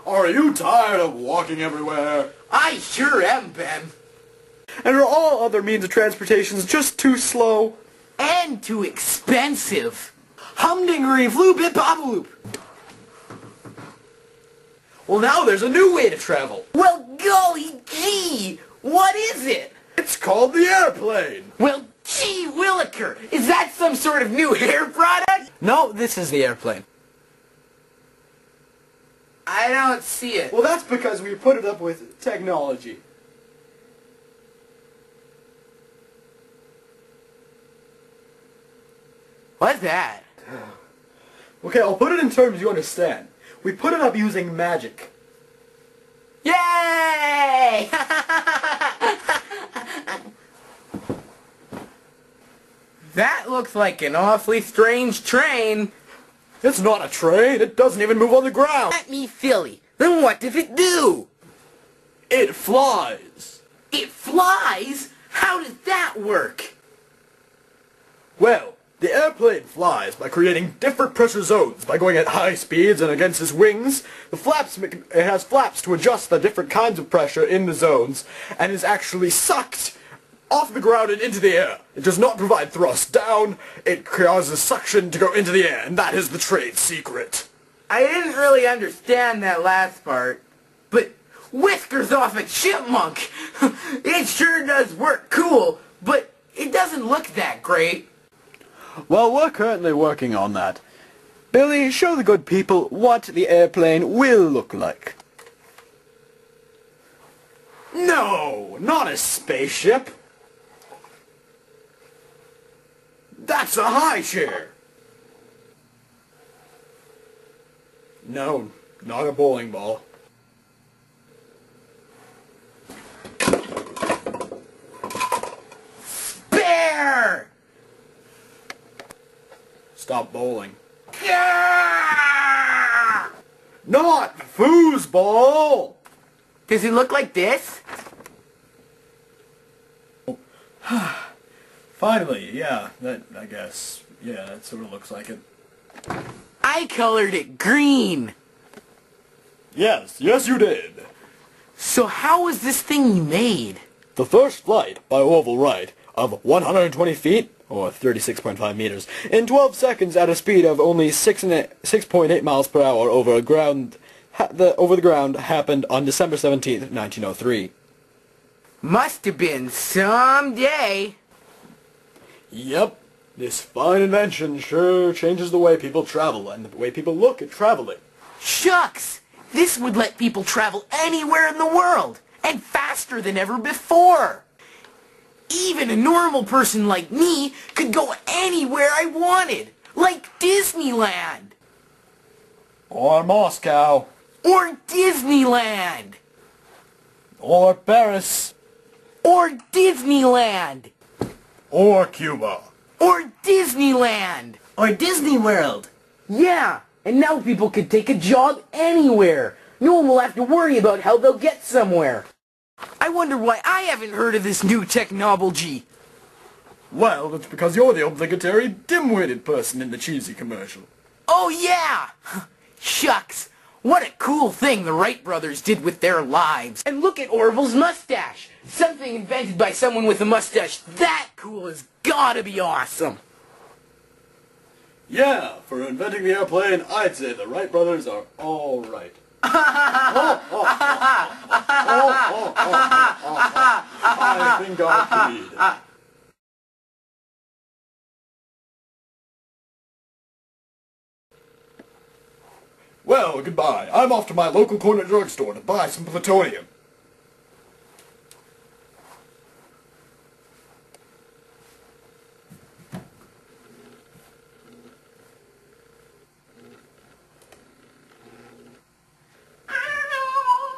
Are you tired of walking everywhere? I sure am, Ben. And are all other means of transportation just too slow? And too expensive. Humdingery floop bit bobaloop. Well, now there's a new way to travel. Well, golly gee, what is it? It's called the airplane. Well, gee williker, is that some sort of new hair product? No, this is the airplane. I don't see it. Well, that's because we put it up with technology. What's that? Okay, I'll put it in terms you understand. We put it up using magic. Yay! That looks like an awfully strange train. It's not a train. It doesn't even move on the ground. Let me silly. Then what does it do? It flies. It flies? How does that work? Well, the airplane flies by creating different pressure zones by going at high speeds and against its wings. It has flaps to adjust the different kinds of pressure in the zones and is actually sucked off the ground and into the air. It does not provide thrust down. It causes suction to go into the air, and that is the trade secret. I didn't really understand that last part, but whiskers off a chipmunk. It sure does work cool, but it doesn't look that great. Well, we're currently working on that. Billy, show the good people what the airplane will look like. No, not a spaceship. That's a high chair. No, not a bowling ball. Bear! Stop bowling. Gah! Not foosball! Does it look like this? Finally, yeah, I guess. Yeah, that sort of looks like it. I colored it green. Yes, you did. So how was this thing made? The first flight by Orville Wright of 120 feet, or 36.5 meters, in 12 seconds at a speed of only 6.8 miles per hour over the ground happened on December 17th, 1903. Must have been some day. Yep, this fine invention sure changes the way people travel and the way people look at traveling. Shucks! This would let people travel anywhere in the world, and faster than ever before. Even a normal person like me could go anywhere I wanted, like Disneyland. Or Moscow. Or Disneyland. Or Paris. Or Disneyland. Or Cuba. Or Disneyland. Or Disney World. Yeah, and now people can take a job anywhere. No one will have to worry about how they'll get somewhere. I wonder why I haven't heard of this new technology. Well, that's because you're the obligatory dim-witted person in the cheesy commercial. Oh yeah! Shucks, what a cool thing the Wright brothers did with their lives. And look at Orville's mustache. Something invented by someone with a mustache that cool has gotta be awesome. Yeah, for inventing the airplane, I'd say the Wright brothers are all right. I think I'll plead. Well, goodbye. I'm off to my local corner drugstore to buy some plutonium.